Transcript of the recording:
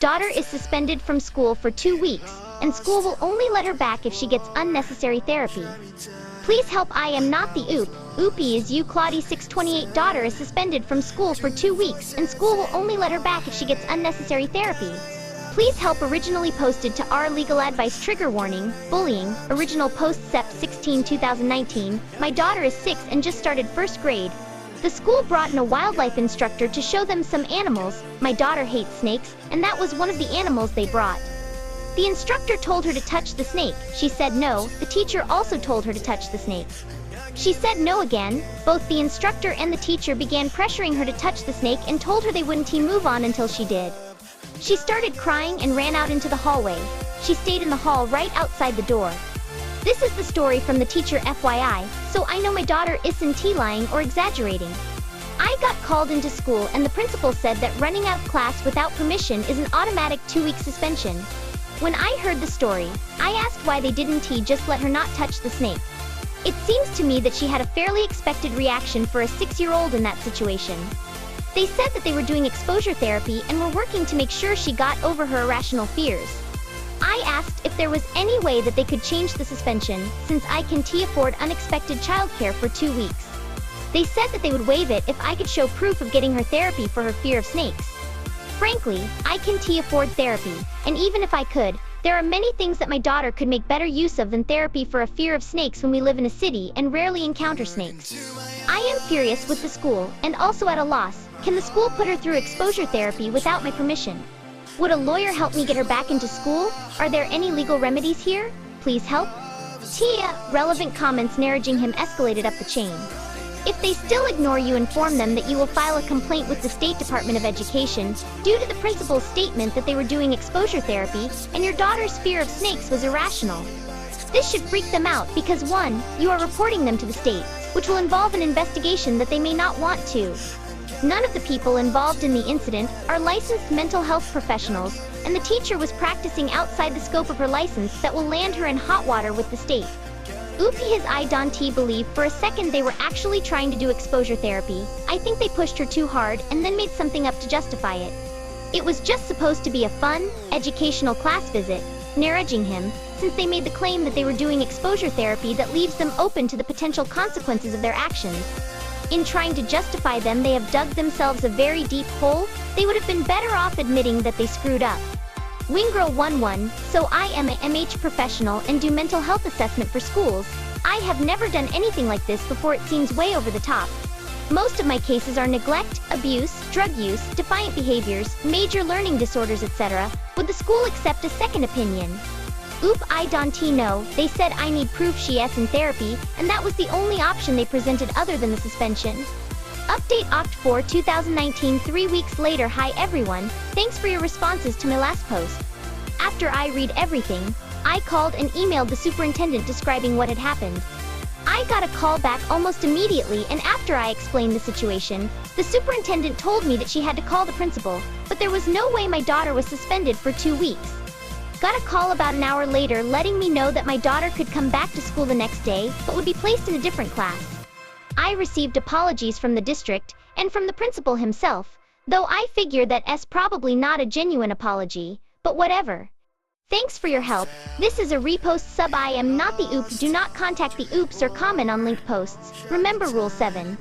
Daughter is suspended from school for 2 weeks, and school will only let her back if she gets unnecessary therapy. Please help, I am not the oop. Oopie is you, Claudie 628. Daughter is suspended from school for 2 weeks, and school will only let her back if she gets unnecessary therapy. Please help. Originally posted to our legal advice. Trigger warning, bullying. Original post Sept 16, 2019. My daughter is 6 and just started 1st grade. The school brought in a wildlife instructor to show them some animals. My daughter hates snakes, and that was one of the animals they brought. The instructor told her to touch the snake. She said no. The teacher also told her to touch the snake. She said no again. Both the instructor and the teacher began pressuring her to touch the snake and told her they wouldn't move on until she did. She started crying and ran out into the hallway. She stayed in the hall right outside the door. This is the story from the teacher, FYI, so I know my daughter isn't lying or exaggerating. I got called into school and the principal said that running out of class without permission is an automatic 2-week suspension. When I heard the story, I asked why they didn't just let her not touch the snake. It seems to me that she had a fairly expected reaction for a 6-year-old in that situation. They said that they were doing exposure therapy and were working to make sure she got over her irrational fears. I asked if there was any way that they could change the suspension, since I can't afford unexpected childcare for 2 weeks. They said that they would waive it if I could show proof of getting her therapy for her fear of snakes. Frankly, I can't afford therapy, and even if I could, there are many things that my daughter could make better use of than therapy for a fear of snakes when we live in a city and rarely encounter snakes. I am furious with the school, and also at a loss. Can the school put her through exposure therapy without my permission? Would a lawyer help me get her back into school? Are there any legal remedies here? Please help. Tia. Relevant comments narrating him escalated up the chain. If they still ignore you, inform them that you will file a complaint with the State Department of Education due to the principal's statement that they were doing exposure therapy and your daughter's fear of snakes was irrational. This should freak them out because 1, you are reporting them to the state, which will involve an investigation that they may not want to. None of the people involved in the incident are licensed mental health professionals, and the teacher was practicing outside the scope of her license that will land her in hot water with the state. Oopie his I don't believe for a second they were actually trying to do exposure therapy. I think they pushed her too hard and then made something up to justify it. It was just supposed to be a fun, educational class visit, narraging him, since they made the claim that they were doing exposure therapy that leaves them open to the potential consequences of their actions. In trying to justify them, they have dug themselves a very deep hole. They would have been better off admitting that they screwed up. Wingirl11, so I am a MH professional and do mental health assessment for schools. I have never done anything like this before. It seems way over the top. Most of my cases are neglect, abuse, drug use, defiant behaviors, major learning disorders, etc. Would the school accept a second opinion? Oop, I don't know. They said I need proof she is in therapy, and that was the only option they presented other than the suspension. Update Oct 4 2019 3 weeks later. Hi everyone, thanks for your responses to my last post. After I read everything, I called and emailed the superintendent describing what had happened. I got a call back almost immediately, and after I explained the situation, the superintendent told me that she had to call the principal, but there was no way my daughter was suspended for 2 weeks. Got a call about an hour later letting me know that my daughter could come back to school the next day, but would be placed in a different class. I received apologies from the district and from the principal himself, though I figure that's probably not a genuine apology, but whatever. Thanks for your help. This is a repost sub. I am not the oop. Do not contact the oops or comment on linked posts. Remember Rule 7.